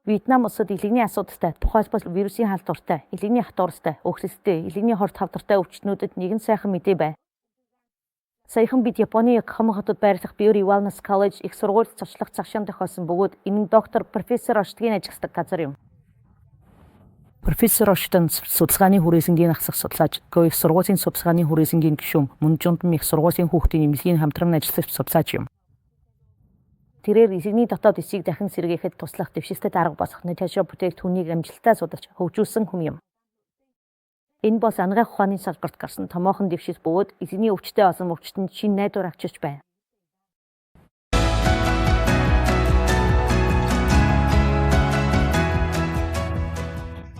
Вьетнам улсад илэгний асуудалтай, тухайлбал вирусын халдвартай, илэгний хатуурстай, өгсөлттэй, илэгний хорт хавдартай өвчтнүүдэд нэгэн сайхан мэдээ байна. Саяхан бид Японы Йокохама хотод байрлах Biori Wellness College их сургуульд цочлох цагшаан тохиолсон бөгөөд энэ нь доктор профессор Оштгийн ажилладаг газар юм. Профессор Оштон судалгааны хүрээсэнгийн ахсах судлаач, их сургуулийн судалгааны хүрээсэнгийн гишүүн, мөн жундам их сургуулийн хүүхдийн эмнэлгийн хамтран ажиллах судлаач юм. Тэрээр эсэгний дотоод эсийг дахин сэргээхэд туслах дэвшилтэд арга болох Наташа бүтээгдэхүүнийг амжилттай судалж хөгжүүлсэн хүн юм. Энэ бол анагаах ухааны салбарт гарсан томоохон дэвшил бөгөөд эзний өвчтөй олон өвчтөнд шинэ найдвар авчирч байна.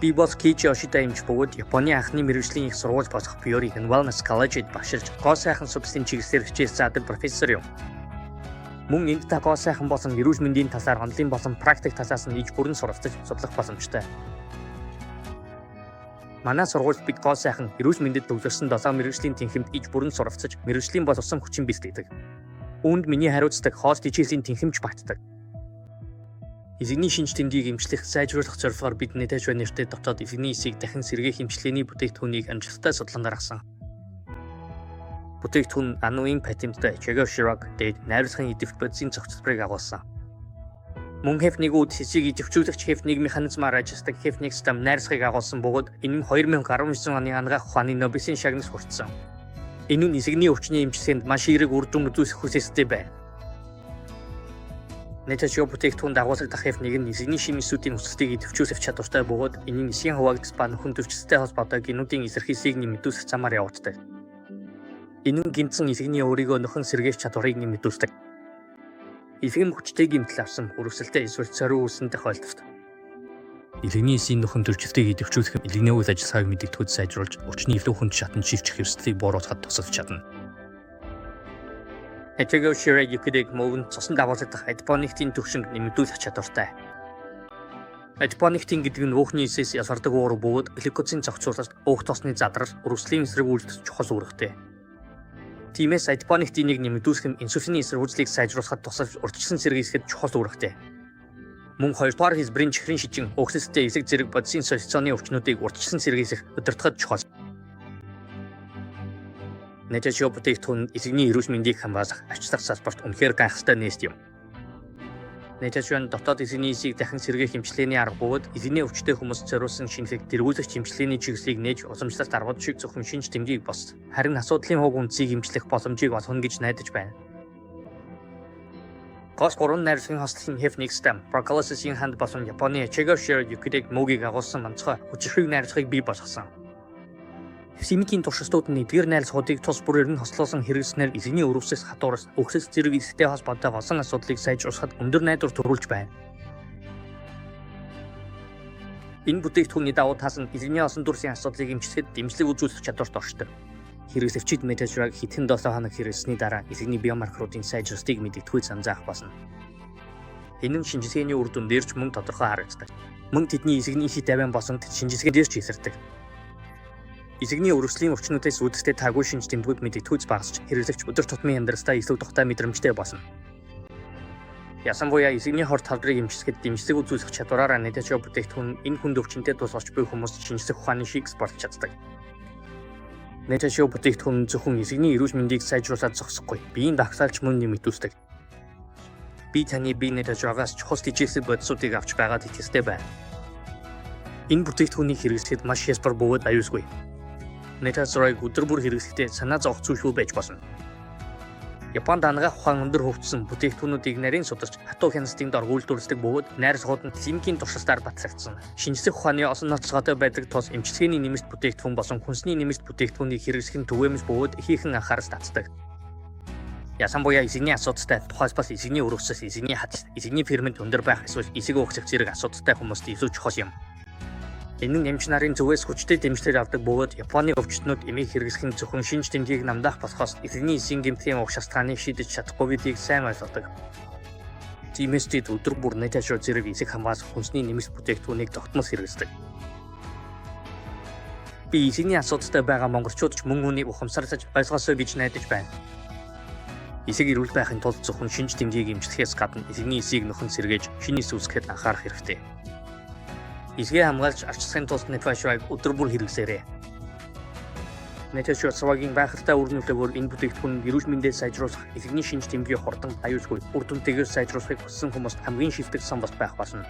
Би бол Кичи Ошита эмч бөгөөд Японы анхны мэргэжлийн их сургууль болох Biori Wellness College-д багшилж гоо сайхан сүбсийн чиглэлээр хичээл заадаг профессор юм. Мөн энд та гоо сайхан болсон эрүүл мэндийн талаар онлайн болон практик талаас нь иж бүрэн суралцаж судлах боломжтой. Манай сургуульд бид гоо сайхан эрүүл мэндэд төвлөрсөн 7 мэргэжлийн тэнхимд иж бүрэн суралцаж мэргэжлийн боловсон хүчин бэлтгэдэг. Үүнд миний хариуцдаг хост хичээлийн тэнхимч багтдаг. Эзэгний шинж тэмдгийг эмчлэх, сайжруулах зорилгоор бид Наташа нэртэй дотоод эзэгний эсийг дахин сэргээх эмчилгээний бүтээгдэхүүнийг амжилттай судлан гаргасан. Бүтээгдэхүүн ануийн патенттай Chagall Chirac дээд найруулгын идэвхт бодисын цогцлборыг агуулсан. Мөн HEF1-үүд сэсийг идэвхжүүлэгч HEF1 механизмаар ажилладаг HEF1 систем найруулгыг агуулсан бөгөөд энэ нь 2019 оны анагаах ухааны Нобелийн шагнал хүртсэн. Энэ нь эсэгний өвчний эмчилгээнд маш эерэг үр дүн үзүүлэх хүсэлттэй байна. Наташа бүтээгдэхүүн дагуулагдах HEF1 нь эсэгний шим эсүүдийн өсөлтийг идэвхжүүлэх чадвартай бөгөөд энэ нь эсийн хуваагдц ба нөхөн төвчтэй холбоотой генүүдийн эсрэг хэсгийг нэмэгдүүлэх замаар явагддаг. Энэ нь гинцэн эсэгний өөрийгөө нөхөн сэргээх чадварыг нэмэгдүүлдэг. Эсэг нь хүчтэй гэмтэл авсан өрөвсөлтэй эсвэл цорын үүссэн тохиолдолд элэгний эсийн нөхөн төрчлөлтийг идэвхжүүлэх элэгний үйл ажиллагааг мэдэгдэхүйд сайжруулж өвчний эвлүүхэнд шатанд шивчих хэвсдлийг бууруулахад тусалж чадна. Chagall Chirac юкэдэг мөвөнд цусан дагуулагдах адипонектин төвшинг нэмэгдүүлэх чадвартай. Адипонектин гэдэг нь өөхний эсээс ялгардаг уур бөгөөд глюкозын зохицуулалт, өөх тосны задрал, өрөвслийн эсрэг үйлдэлд чухал үүрэгтэй. Тиймээс адипонектинийг нэмэгдүүлэх нь инсулиний эсрэг үйлчлийг сайжруулахад тусалж урьдчилан сэргийлэхэд чухал үүрэгтэй. Мөн 2 дугаар хэлбэрийн чихрийн шижин, өөхсөлттэй эсэг зэрэг бодисын солилцооны өвчнүүдийг урьдчилан сэргийлэх удирдахад чухал. Наташа бүтээгдэхүүн эсэгний эрүүл мэндийг хамгаалах ачлах салбарт үнэхээр гайхалтай нээст юм. Наташаан дотоод эсэгний эсийг дахин сэргээх эмчилгээний арга бөгөөд эсэгний өвчтөй хүмүүст зориулсан шинэлэг тэргүүлэгч эмчилгээний чиглэлийг нээж уламжлалт аргууд шиг зөвхөн шинж тэмдгийг бос. Харин асуудлын хуг үндсийг эмчлэх боломжийг олгоно гэж найдаж байна. Гос 3 найруулгын хослолын HEF1 систем, Procalcis-ийн ханд болсон Японы Chagall Chirac юкэдэг мөгийг агуулсан онцгой хүчирхэг найруулгыг бий болгосон. Химикийн туршилтууд нь эдгээр найруулгуудыг тус бүрээр нь хослуулсан хэрэглэснээр эсэгний өрөвсөс хатуураас өгсөс зэрэг эстэй холбоотой болсон асуудлыг сайжруулахад өндөр найдвар төрүүлж байна. Энэ бүтээгдэхүүний давуу тал нь эсэгний осон дүрсийн асуудлыг эмчлэхэд дэмжлэг үзүүлэх чадварт оршдог. Хэрэглэгчид Наташааг хэдхэн 7 хоног хэрэглэсний дараа эсэгний биомаркеруудын сайжралтыг мэдэгдэхүй занзаах болно. Энэ нь шинжилгээний үр дүн дээр ч мөн тодорхой харагддаг. Мөн тэдний эсэгний хит авиан босонд шинжилгээ дээр ч илэрдэг. Эсэгний өрөвслийн өвчнүүдээс үүдэлтэй таагүй шинж тэмдгүүд мэдэгдэхүйц багасч хэрэглэгч өдөр тутмын амьдралдаа илүү тухтай мэдрэмжтэй болно. Ясанбуяа эсэгний хорт хавдрыг эмчлэхэд дэмжлэг үзүүлэх чадвараараа Наташа бүтээгдэхүүн энэ хүнд өвчнөд тусалж буй хүмүүст шинжлэх ухааны шиг спорт чаддаг. Наташа бүтээгдэхүүн зөвхөн эсэгний эрүүл мэндийг сайжруулаад зогсохгүй, биеийн дагсаалч мөн нэмэгдүүлдэг. Би таны бие Наташаагаас чухал хичээсэн бодисуудыг авч байгаад итгэлтэй байна. Энэ бүтээгдэхүүнийг хэрэглэхэд маш хялбар бөгөөд аюулгүй. Наташааг өдөр бүр хэрэглэхдээ санаа зовох зүйлгүй байж болно. Японд анагаах ухаан өндөр хөгжсөн бүтээгдэхүүнүүдийг нарийн сударч хатуу хяналтын дор үйлдвэрлэдэг бөгөөд найруулгууд нь химикийн туршилтаар батлагдсан. Шинжлэх ухааны олон ноцгойтой байдаг тус эмчилгээний нэмэлт бүтээгдэхүүн болон хүнсний нэмэлт бүтээгдэхүүнийг хэрэглэх нь түгээмэл бөгөөд ихээхэн анхаарал татдаг. Ясанбуяа эсэгний асуудалтай, тухайлбал эсэгний өрөвсөс, эсэгний хадас, эсэгний фермент өндөр байх эсвэл эсэг өөхсөх зэрэг асуудалтай хүмүүст илүү чухал юм. Энэ нь эмч нарын зүгээс хүчтэй дэмжлэг авдаг бөгөөд Японы өвчтнүүд эмийг хэрэглэх нь зөвхөн шинж тэмдгийг намдаах болохоос эсэгний эсийн гэмтлийн уг шалтгааныг шийдэж чадахгүй гэдгийг сайн ойлгодог. Тиймээс тэд өдөр бүр Наташа зэрэг эсэг хамгаалах хүнсний нэмэлт бүтээгдэхүүнийг тогтмол хэрэглэдэг. Би эсэгний асуудалтай байгаа монголчууд ч мөн үүнийг ухамсарлаж ойлгосоо гэж найдаж байна. Эсэг эрүүл байхын тулд зөвхөн шинж тэмдгийг эмчлэхээс гадна эсэгний эсийг нөхөн сэргээж шинэ эс үүсгэхэд анхаарах хэрэгтэй. эсгээ хамгаалж арчилахын тулд NetFlash-ыг өдөр бүр хэрэглэсээрэй. NetFlash-ийн байхтай үр нөлөөгөөр энэ бүтээгдэхүүн эрүүл мэндэд сайжруулах, эсэгний шинж тэмдгийн хурдан аюулгүй үр дүнтэйгээр сайжруулахыг хүссэн хүмүүст хамгийн шилдэг сан бас байх болно.